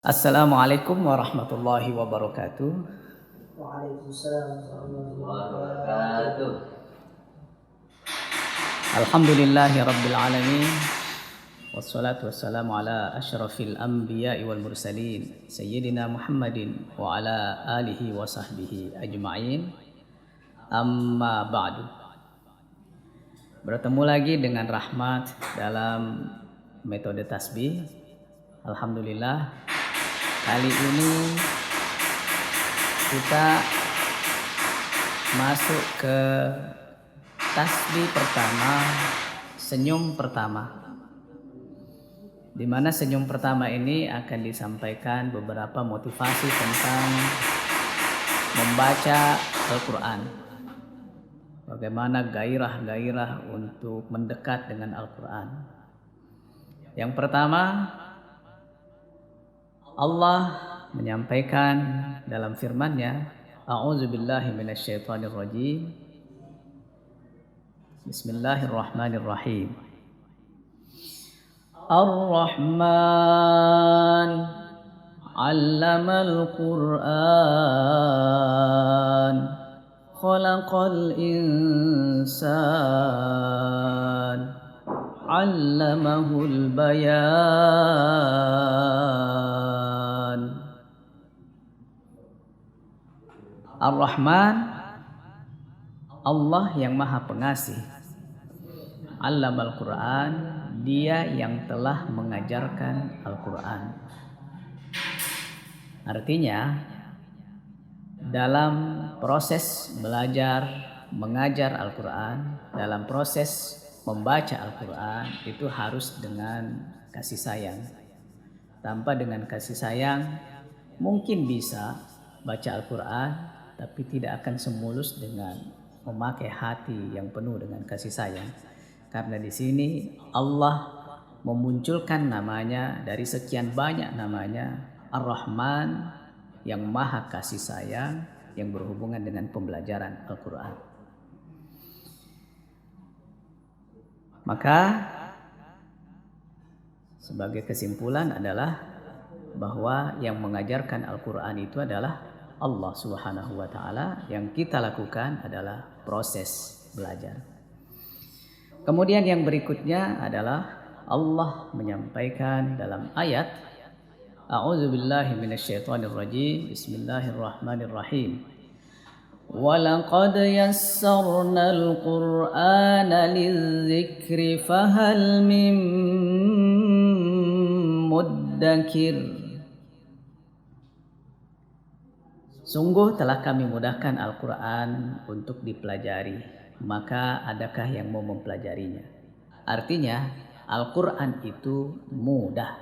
Assalamualaikum warahmatullahi wabarakatuh. Waalaikumsalam warahmatullahi wabarakatuh. Alhamdulillahi rabbil alamin. Wassalatu wassalamu ala asyrafil anbiya'i wal mursalin Sayyidina Muhammadin wa ala alihi wa sahbihi ajma'in. Amma ba'du. Bertemu lagi dengan Rahmat dalam metode tasbih. Alhamdulillah, kali ini kita masuk ke tasbih pertama, senyum pertama. Di mana senyum pertama ini akan disampaikan beberapa motivasi tentang membaca Al-Quran. Bagaimana gairah-gairah untuk mendekat dengan Al-Quran. Yang pertama, Allah menyampaikan dalam firman-Nya, A'udzubillahi minasyaitonirrajim. Bismillahirrahmanirrahim. Ar-Rahman 'allamal Qur'an, khalaqal insan, 'allamahul bayan. Ar-Rahman, Allah yang Maha Pengasih. Allamal Quran, Dia yang telah mengajarkan Al-Quran. Artinya, dalam proses belajar mengajar Al-Quran, dalam proses membaca Al-Quran itu harus dengan kasih sayang. Tanpa dengan kasih sayang, mungkin bisa baca Al-Quran, tapi tidak akan semulus dengan memakai hati yang penuh dengan kasih sayang. Karena di sini Allah memunculkan namanya dari sekian banyak namanya, Ar-Rahman, yang Maha Kasih Sayang, yang berhubungan dengan pembelajaran Al-Quran. Maka sebagai kesimpulan adalah bahwa yang mengajarkan Al-Quran itu adalah Allah Subhanahu wa Ta'ala. Yang kita lakukan adalah proses belajar. Kemudian yang berikutnya adalah Allah menyampaikan dalam ayat, A'udzubillahi minasyaitonirrajim. Bismillahirrahmanirrahim. Walaqad yassarnal Qur'ana lidzikri fahal min muddakir. Sungguh telah kami mudahkan Al-Quran untuk dipelajari, maka adakah yang mau mempelajarinya? Artinya, Al-Quran itu mudah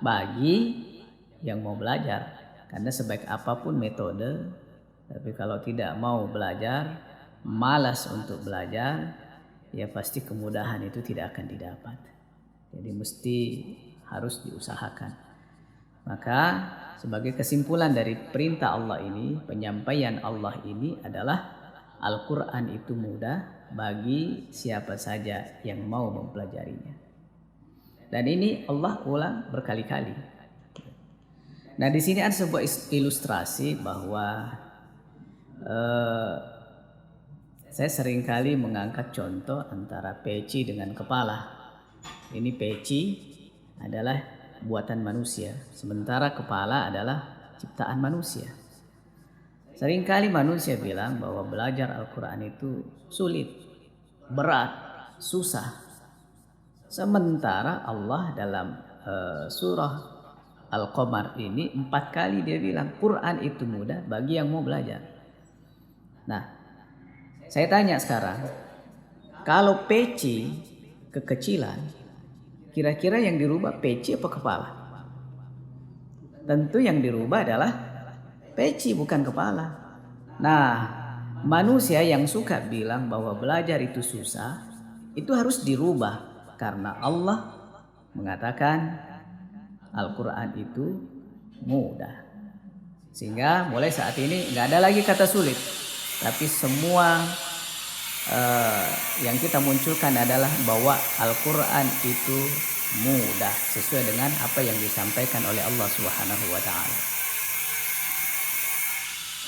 bagi yang mau belajar. Karena sebaik apapun metode, tapi kalau tidak mau belajar, malas untuk belajar, ya pasti kemudahan itu tidak akan didapat. Jadi mesti harus diusahakan. Maka sebagai kesimpulan dari perintah Allah ini, penyampaian Allah ini adalah Al-Quran itu mudah bagi siapa saja yang mau mempelajarinya. Dan ini Allah ulang berkali-kali. Nah, di sini ada sebuah ilustrasi bahwa saya seringkali mengangkat contoh antara peci dengan kepala. Ini peci adalah buatan manusia, sementara kepala adalah ciptaan manusia. Seringkali manusia bilang bahwa belajar Al-Quran itu sulit, berat, susah. Sementara Allah dalam surah Al-Qamar ini 4 kali dia bilang Quran itu mudah bagi yang mau belajar. Nah, saya tanya sekarang, kalau peci kekecilan, kira-kira yang dirubah peci apa kepala? Tentu yang dirubah adalah peci, bukan kepala. Nah, manusia yang suka bilang bahwa belajar itu susah, itu harus dirubah. Karena Allah mengatakan Al-Quran itu mudah. Sehingga mulai saat ini nggak ada lagi kata sulit. Tapi semua yang kita munculkan adalah bahwa Al-Quran itu mudah sesuai dengan apa yang disampaikan oleh Allah Subhanahu wa taala.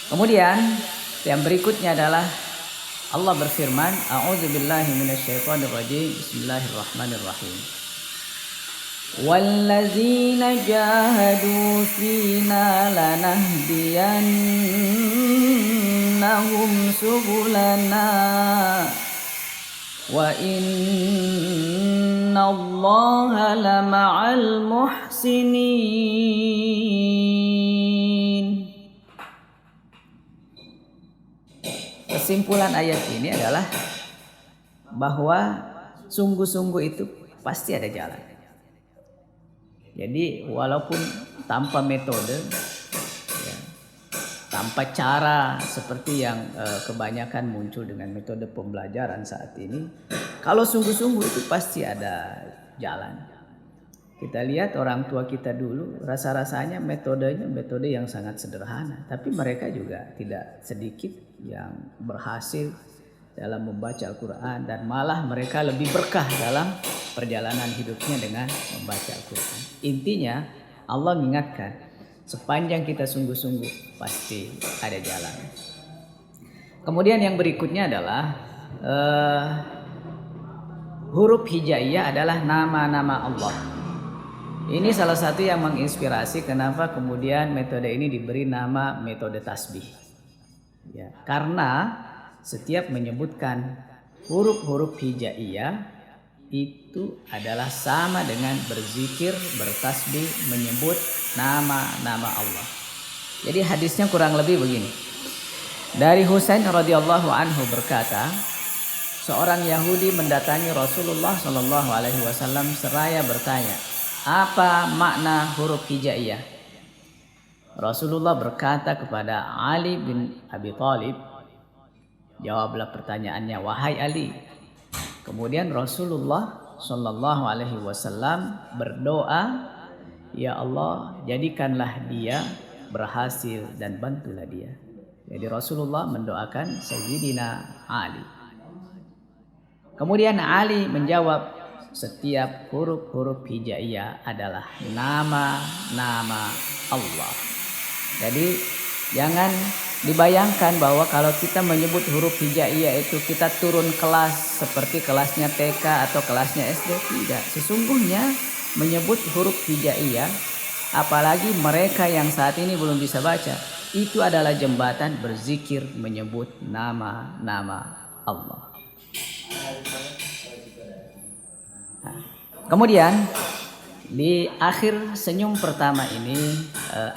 Kemudian yang berikutnya adalah Allah berfirman, a'udzubillahi minasyaitonirrajim. Bismillahirrahmanirrahim. Wallazina jahadu fina lanahdiyannahum subulana wa innallaha lama'al muhsinin. Kesimpulan ayat ini adalah bahwa sungguh-sungguh itu pasti ada jalan. Jadi walaupun tanpa metode, ya, tanpa cara seperti yang kebanyakan muncul dengan metode pembelajaran saat ini, kalau sungguh-sungguh itu pasti ada jalan. Kita lihat orang tua kita dulu, rasa-rasanya metodenya metode yang sangat sederhana, tapi mereka juga tidak sedikit yang berhasil dalam membaca Al-Quran, dan malah mereka lebih berkah dalam perjalanan hidupnya dengan membaca Al-Quran. Intinya Allah mengingatkan, sepanjang kita sungguh-sungguh pasti ada jalan. Kemudian yang berikutnya adalah huruf hijaiyah adalah nama-nama Allah. Ini salah satu yang menginspirasi kenapa kemudian metode ini diberi nama metode tasbih. Ya, karena setiap menyebutkan huruf-huruf hijaiyah itu adalah sama dengan berzikir, bertasbih, menyebut nama-nama Allah. Jadi hadisnya kurang lebih begini. Dari Husain radhiyallahu anhu berkata, seorang Yahudi mendatangi Rasulullah Shallallahu alaihi wasallam seraya bertanya, apa makna huruf hijaiyah? Rasulullah berkata kepada Ali bin Abi Thalib, jawablah pertanyaannya wahai Ali. Kemudian Rasulullah Shallallahu alaihi wasallam berdoa, ya Allah, jadikanlah dia berhasil dan bantulah dia. Jadi Rasulullah mendoakan Sayyidina Ali. Kemudian Ali menjawab, setiap huruf-huruf hijaiyah adalah nama-nama Allah. Jadi jangan dibayangkan bahwa kalau kita menyebut huruf hijaiyah itu kita turun kelas seperti kelasnya TK atau kelasnya SD. Tidak. Sesungguhnya menyebut huruf hijaiyah, apalagi mereka yang saat ini belum bisa baca, itu adalah jembatan berzikir menyebut nama-nama Allah. Nah, kemudian di akhir senyum pertama ini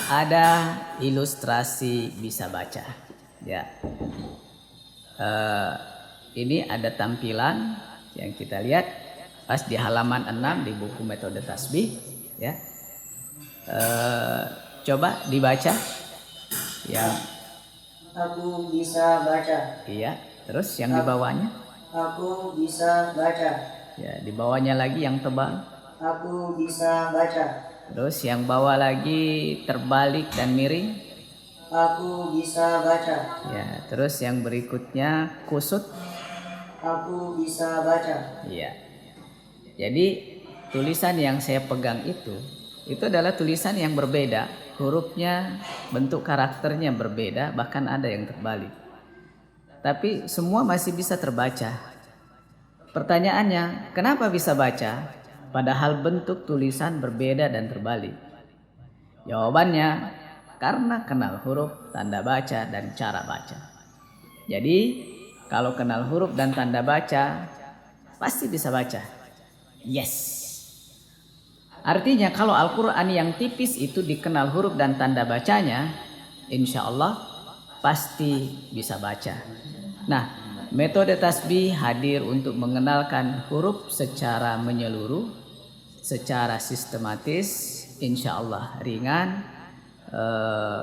ada ilustrasi bisa baca. Ya, ini ada tampilan yang kita lihat pas di halaman 6 di buku metode tasbih. Ya, coba dibaca. Ya. Aku bisa baca. Iya. Terus yang di bawahnya? Aku bisa baca. Ya, di bawahnya lagi yang tebal. Aku bisa baca. Terus yang bawah lagi terbalik dan miring. Aku bisa baca. Ya, terus yang berikutnya kusut. Aku bisa baca. Iya. Jadi tulisan yang saya pegang itu adalah tulisan yang berbeda. Hurufnya, bentuk karakternya berbeda, bahkan ada yang terbalik. Tapi semua masih bisa terbaca. Pertanyaannya, kenapa bisa baca? Padahal bentuk tulisan berbeda dan terbalik. Jawabannya, karena kenal huruf, tanda baca, dan cara baca. Jadi, kalau kenal huruf dan tanda baca, pasti bisa baca. Yes. Artinya kalau Al-Quran yang tipis itu dikenal huruf dan tanda bacanya, insya Allah pasti bisa baca. Nah, metode tasbih hadir untuk mengenalkan huruf secara menyeluruh, secara sistematis, insya Allah ringan,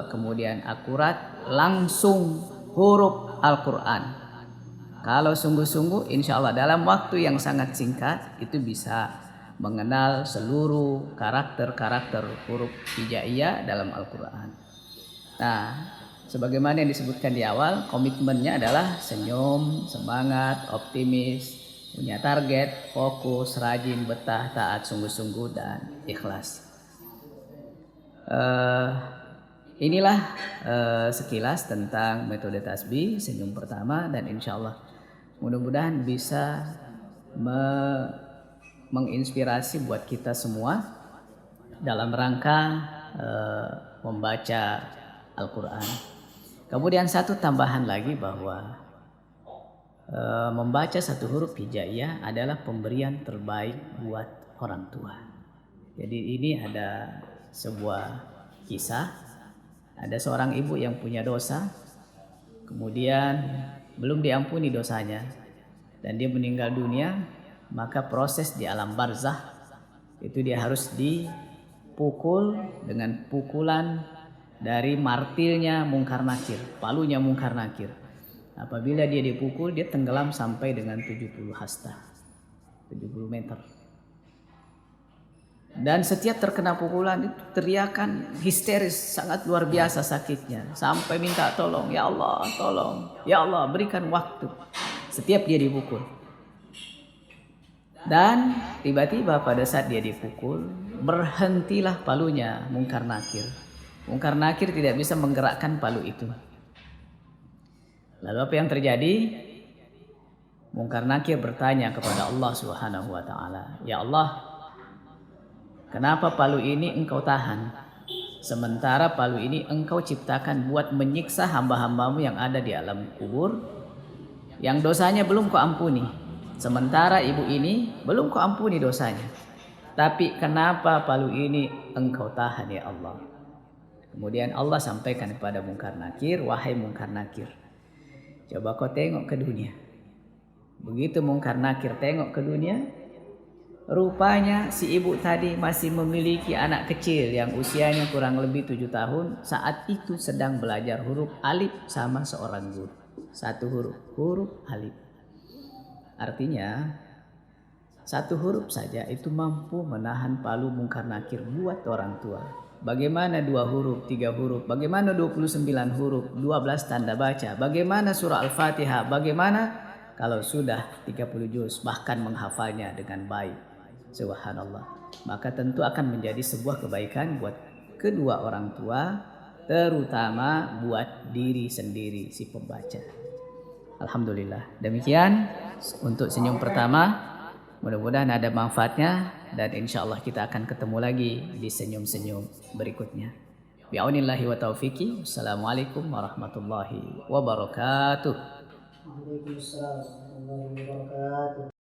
kemudian akurat, langsung huruf Al-Quran. Kalau sungguh-sungguh insya Allah dalam waktu yang sangat singkat itu bisa mengenal seluruh karakter-karakter huruf hijaiyah dalam Al-Quran. Nah, sebagaimana yang disebutkan di awal, komitmennya adalah senyum, semangat, optimis, punya target, fokus, rajin, betah, taat, sungguh-sungguh, dan ikhlas. Inilah sekilas tentang metode tasbih senyum pertama, dan insya Allah mudah-mudahan bisa menginspirasi buat kita semua dalam rangka membaca Al-Quran. Kemudian satu tambahan lagi bahwa membaca satu huruf hijaiyah adalah pemberian terbaik buat orang tua. Jadi ini ada sebuah kisah, ada seorang ibu yang punya dosa, kemudian belum diampuni dosanya dan dia meninggal dunia. Maka proses di alam barzah itu dia harus dipukul dengan pukulan dari martilnya Mungkar Nakir, palunya Mungkar Nakir. Apabila dia dipukul, dia tenggelam sampai dengan 70 hasta, 70 meter. Dan setiap terkena pukulan itu teriakan histeris, sangat luar biasa sakitnya, sampai minta tolong, ya Allah tolong, ya Allah berikan waktu. Setiap dia dipukul. Dan tiba-tiba pada saat dia dipukul, berhentilah palunya Mungkar Nakir. Mungkar Nakir tidak bisa menggerakkan palu itu. Lalu apa yang terjadi? Mungkar Nakir bertanya kepada Allah Subhanahu wa taala, "Ya Allah, kenapa palu ini engkau tahan? Sementara palu ini engkau ciptakan buat menyiksa hamba-hambamu yang ada di alam kubur, yang dosanya belum kau ampuni. Sementara ibu ini belum kau ampuni dosanya. Tapi kenapa palu ini engkau tahan ya Allah?" Kemudian Allah sampaikan kepada Mungkar Nakir, "Wahai Mungkar Nakir, coba kau tengok ke dunia." Begitu Mungkar Nakir tengok ke dunia, rupanya si ibu tadi masih memiliki anak kecil yang usianya kurang lebih 7 tahun. Saat itu sedang belajar huruf alif sama seorang guru. Satu huruf alif. Artinya satu huruf saja itu mampu menahan palu Mungkar Nakir buat orang tua. Bagaimana 2 huruf, 3 huruf, bagaimana 29 huruf, 12 tanda baca, bagaimana surah Al-Fatihah, bagaimana kalau sudah 30 juz, bahkan menghafalnya dengan baik. Subhanallah. Maka tentu akan menjadi sebuah kebaikan buat kedua orang tua, terutama buat diri sendiri si pembaca. Alhamdulillah. Demikian untuk senyum pertama. Mudah-mudahan ada manfaatnya dan insya Allah kita akan ketemu lagi di senyum-senyum berikutnya. Bi'aunillahi wa taufiqi. Assalamualaikum warahmatullahi wabarakatuh. Waalaikumsalam warahmatullahi wabarakatuh.